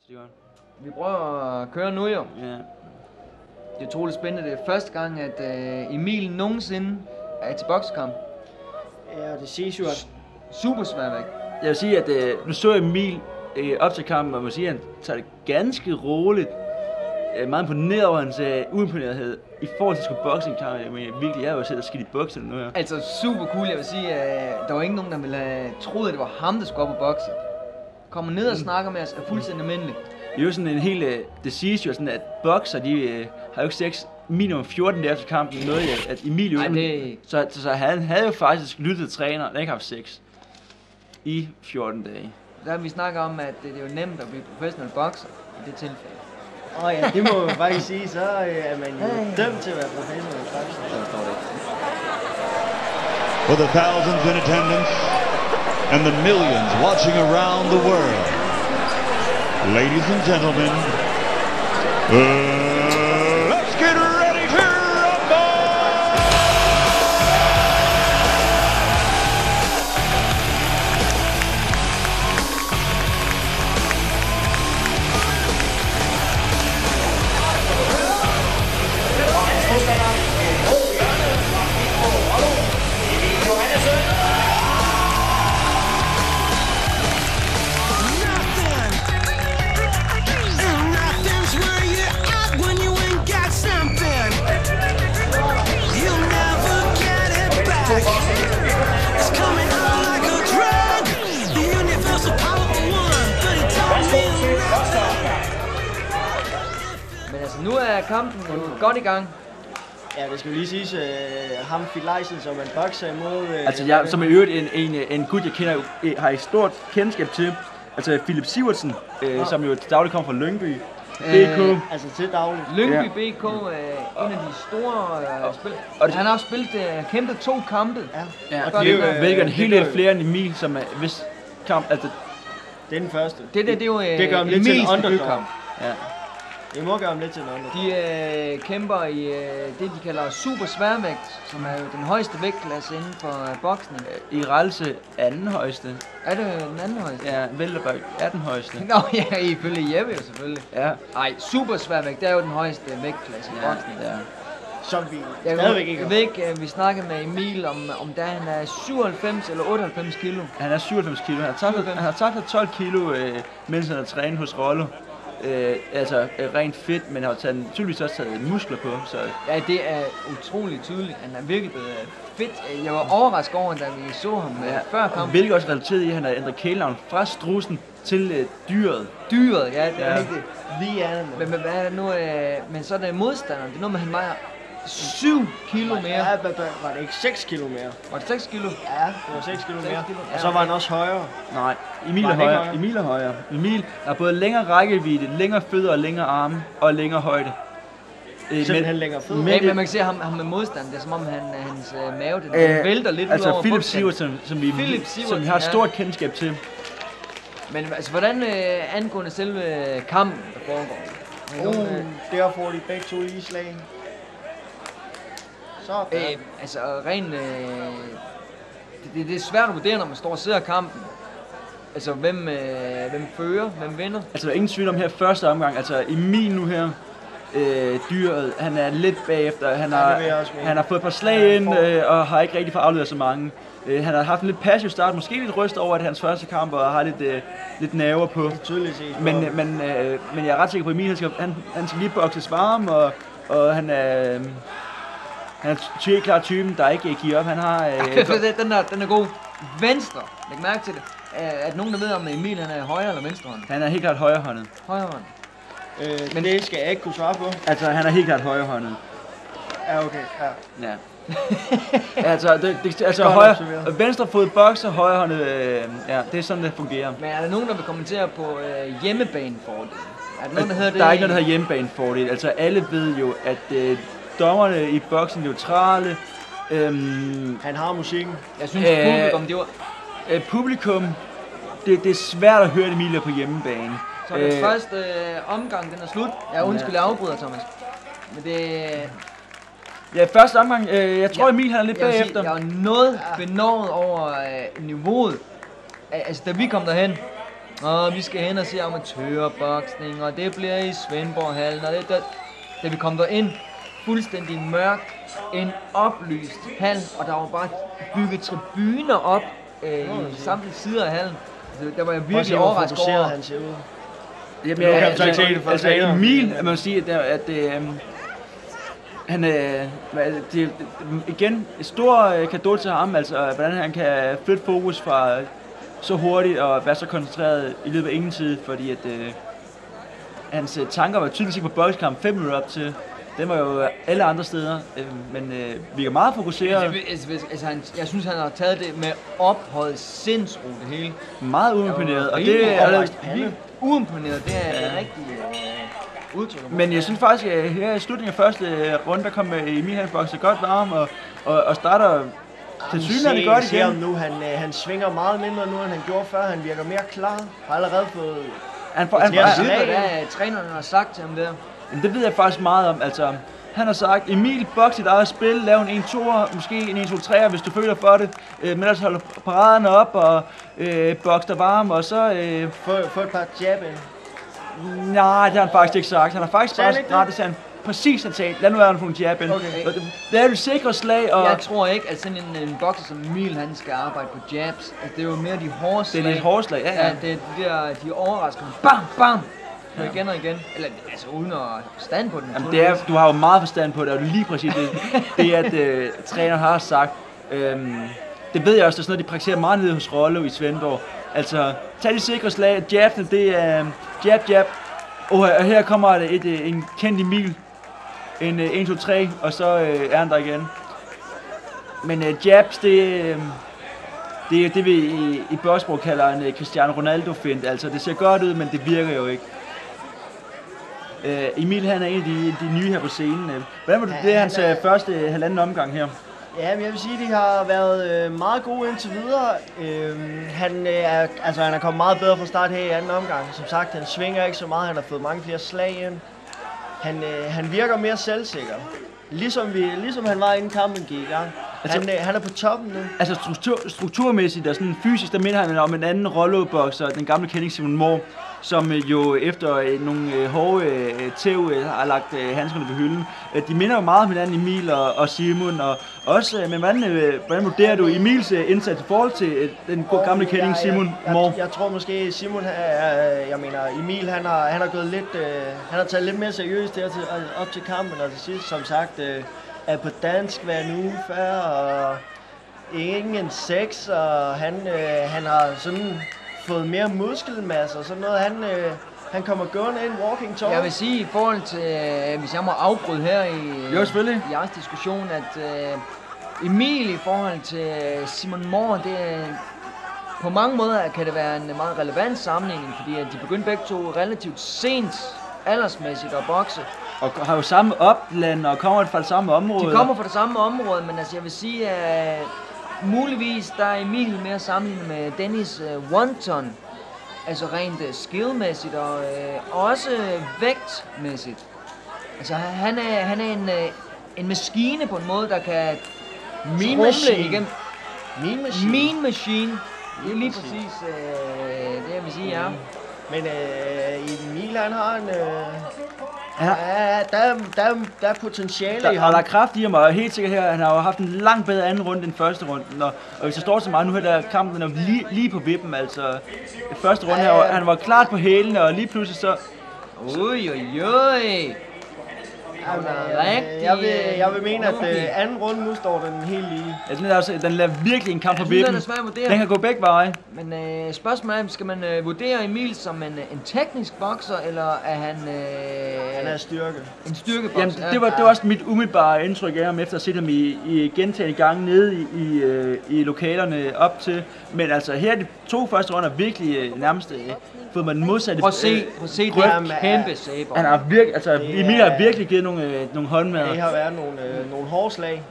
Vi prøver at køre nu jo. Ja. Det er utroligt spændende. Det er første gang, at Emil nogensinde er til boksekamp. Ja, det siges jo, at Super sværvægt. Jeg vil sige, at nu så Emil op til kampen, og man siger, at han tager det ganske roligt. Meget imponeret over hans uimponerethed i forhold til at skulle bokse en kamp. Virkelig, jeg har jo selv skidt i boksen nu her. Altså super cool, jeg vil sige. Der var ikke nogen, der ville have troet, at det var ham, der skulle op og bokse. Kommer ned og snakker med os er fuldstændig almindeligt. Det er jo sådan en helt, det siges jo sådan, at bokser, de har jo ikke minimum 14 dage efter kampen, noget at Emil jo... Så han havde jo faktisk lyttet til træner, der ikke haft sex i 14 dage. Der har vi snakket om, at det er jo nemt at blive professionel bokser i det tilfælde. ja, det må man faktisk sige, så er man jo dømt til at være professionel bokser. Så står det ikke. For the thousands in attendance and the millions watching around the world, ladies and gentlemen, let's get ready to rumble! Men altså, nu er kampen godt i gang. Ja, det skal jo lige siges, ham Fit Leisen, som man bokser imod... Altså, jeg, som i øvrigt en gut, jeg kender, har et stort kendskab til. Altså, Philip Sivertsen, som jo til daglig kommer fra Lyngby. BK. Altså til daglig. Lyngby BK er en af de store spillere. Han har også spillet, kæmpet 2 kampe. Ja. Og det er jo vælger en hel del flere end Emil, som er hvis kamp, altså... Det er den første. Det er jo det gør ham lidt til en underdog. Ja. Det må gøre ham lidt til en underdog. De kæmper i det, de kalder super sværvægt, som er jo den højeste vægtklasse inden for boksning. I Relse er den højeste. Er det den anden højeste? Ja, Vælterberg er den højeste. Nå ja, ifølge Jeppe jo selvfølgelig. Ja. Ej, super sværvægt, det er jo den højeste vægtklasse i boksning. Ja. Som vi stadigvæk ikke jeg ved ikke, vi snakkede med Emil om da han er 97 eller 98 kilo. Han er 97 kilo. Han har tabt 12 kilo, mens han har trænet hos Rollo. Rent fedt, men har tydeligvis også taget muskler på. Så. Ja, det er utroligt tydeligt. Han er virkelig blevet fedt. Jeg var overrasket over, da vi så ham før kampen. Hvilket også relateret i, at han har ændret kælenavn fra strudsen til dyret. Dyret, ja, det er rigtigt. The animal. Men hvad er det nu? Men så er det modstanderen. Det er noget med, han vejer 7 kilo mere. Ja, var det ikke 6 kilo mere? Var det 6 kilo? Ja, det var 6 kilo mere. Og så var han også højere. Nej, Emil er højere. Emil er højere. Emil har både længere rækkevidde, længere fødder og længere arme og længere højde. Simpelthen længere fødder. Men man kan se ham med modstand. Det er som om hans mave den vælter lidt ud over Philip Sivertsen, som vi har et stort kendskab til. Men altså, hvordan angående selve kampen, der foregår? Der får de begge to i slag. Altså rent... det er svært at vurdere, når man står og ser kampen. Altså, hvem fører, hvem vinder? Altså, der er ingen tvivl om her første omgang. Altså, Emil nu her, dyret, han er lidt bagefter. Han har fået et par slag ind, og har ikke rigtig fået afleveret så mange. Han har haft en lidt passiv start, måske lidt ryst over, at hans første kamp, og har lidt nerver på. Men jeg er ret sikker på, at Emil, han skal lige bokses varm, og han er... Han er helt klart typen, der ikke giver op. Han har... den er god. Venstre. Læg mærke til det. Er der nogen, der ved, om Emil han er højre eller venstrehånd? Han er helt klart højrehåndet. Højrehånd. Men det skal jeg ikke kunne svare på. Altså, han er helt klart højrehåndet. Ja, okay. Ja. højre, venstre fod bokser, højrehåndet, det er sådan, det fungerer. Men er der nogen, der vil kommentere på hjemmebanefordel? Er der nogen, der hedder det? Der er ikke noget, der hedder hjemmebanefordel. Altså, alle ved jo, at dommerne i boksen er neutrale. Han har musikken. Jeg synes, publikum, det var... Publikum, det er svært at høre Emilia på hjemmebane. Så den første omgang, den er slut. Undskyld, jeg afbryder, Thomas. Men det... Ja, første omgang. Jeg tror, Emil han er lidt bagefter. Jeg er noget benådet over niveauet. Altså, da vi kom derhen, og vi skal hen og se amatørboksning, og det bliver i Svendborghallen, og da vi kom derind, fuldstændig mørkt, en oplyst hal, og der var bare bygget tribuner op i samtlige sider af hallen. Altså, der var jeg virkelig overrasket over. Han ser ud. Jamen, altså Emil, man må sige, at han igen et stor cadeau til ham, altså hvordan han kan flytte fokus fra så hurtigt og være så koncentreret i løbet af ingen tid, fordi at hans tanker var tydeligvis ikke på bokskamp 5 minutter op til. Den var jo alle andre steder, men vi er meget fokuseret. Altså, jeg synes, han har taget det med ophøjet sindsro det hele. Meget uimponeret, og det er uimponeret, det er det rigtige udtryk. Men jeg synes faktisk, at her i slutningen af første runde, der kom Emil han bokser godt varm og starter til synligheden godt igen. Nu, han svinger meget mindre nu, end han gjorde før. Han virker mere klar. Har allerede fået... Hvad træneren har sagt til ham der? Jamen, det ved jeg faktisk meget om. Altså, han har sagt, Emil, boks dit eget spil, lav en 1-2'er, måske en 1-2-3'er, hvis du føler for det. Men ellers holder paraderne op og boks der varm, og så... Få et par jab ind. Nej, det har han faktisk ikke sagt. Han har faktisk ret, det han præcis han sagde. Lad nu være, få en jab ind. Okay. Det er jo sikre slag, og... Jeg tror ikke, at sådan en bokser som Emil, han skal arbejde på jabs. Altså, det er jo mere de hårde slag. Det er lidt hårde slag, ja. Det er de overraskende. Bam, bam! Igen og igen. Eller altså uden at stand på den. Jamen, du har jo meget forstand på det, og det er lige præcis det at træneren har sagt. Det ved jeg også, det er sådan noget, de praktiserer meget nede hos Rollo i Svendborg. Altså, tag de sikre slag. Jabene, det er jab. Og her kommer en kendt Emil. En 1-2-3, og så er han der igen. Men jabs, det er det, vi i børsbrug kalder en Cristiano Ronaldo-fint. Altså, det ser godt ud, men det virker jo ikke. Emil, han er en af de nye her på scenen. Hvordan var det hans første halvanden omgang her? Ja, men jeg vil sige, at de har været meget gode indtil videre. Han er kommet meget bedre fra start her i anden omgang. Som sagt, han svinger ikke så meget, han har fået mange flere slag ind. Han virker mere selvsikker. Ligesom han var inden kampen gik i gang. Han er på toppen nu. Altså strukturmæssigt og sådan fysisk, der minder han om en anden Rollo-bokser, den gamle kending Simon Moore, som jo efter nogle hårde tæv har lagt handskerne på hylden. De minder jo meget om hinanden, Emil og Simon, og også, men hvordan vurderer du Emils indsats i forhold til den gamle kending Simon Moore? Jeg tror måske Simon, Emil, han har gået lidt, han har taget lidt mere seriøst der op til kampen, og til sidst, som sagt, er på dansk hver en uge før, og ingen sex, og han har sådan fået mere muskelmasse og sådan noget. Han kommer gående ind, walking tall. Jeg vil sige i forhold til, hvis jeg må afbryde her i jeres diskussion, at Emil i forhold til Simon Moore, det på mange måder kan det være en meget relevant sammenligning, fordi at de begyndte begge to relativt sent aldersmæssigt at bokse. Og har jo samme opland og kommer fra det samme område. De kommer fra det samme område, men altså jeg vil sige, at muligvis der er Emil mere sammenlignet med Dennis Wanton. Altså rent skillmæssigt og også vægtmæssigt. Altså han er en maskine på en måde, der kan trumle igennem. Mean machine. Det er lige præcis det, jeg vil sige, ja. Men Emil, han har en... der er potentiale i ham. Der er kraft i ham, og helt sikkert her, han har jo haft en langt bedre anden runde end første runde. Og hvis jeg står så meget nu her, der kampen er lige på vippen, altså første runde her, han var klart på hælene, og lige pludselig så... Jeg vil mene, at anden runde nu står den helt lige. Altså, den lader virkelig en kamp på vippen. Den kan gå begge veje. Men spørgsmålet er, skal man vurdere Emil som en teknisk bokser, eller er han... han er styrke. En styrkebokser? Jamen, det var også mit umiddelbare indtryk af ham, efter at se ham i gentagende gange nede i lokalerne op til. Men altså, her de 2 første runder virkelig nærmest fået man den modsatte. Prøv at se det kæmpe saber. Han har Emil har virkelig givet nogle håndmadder. Det har været nogle hårde slag.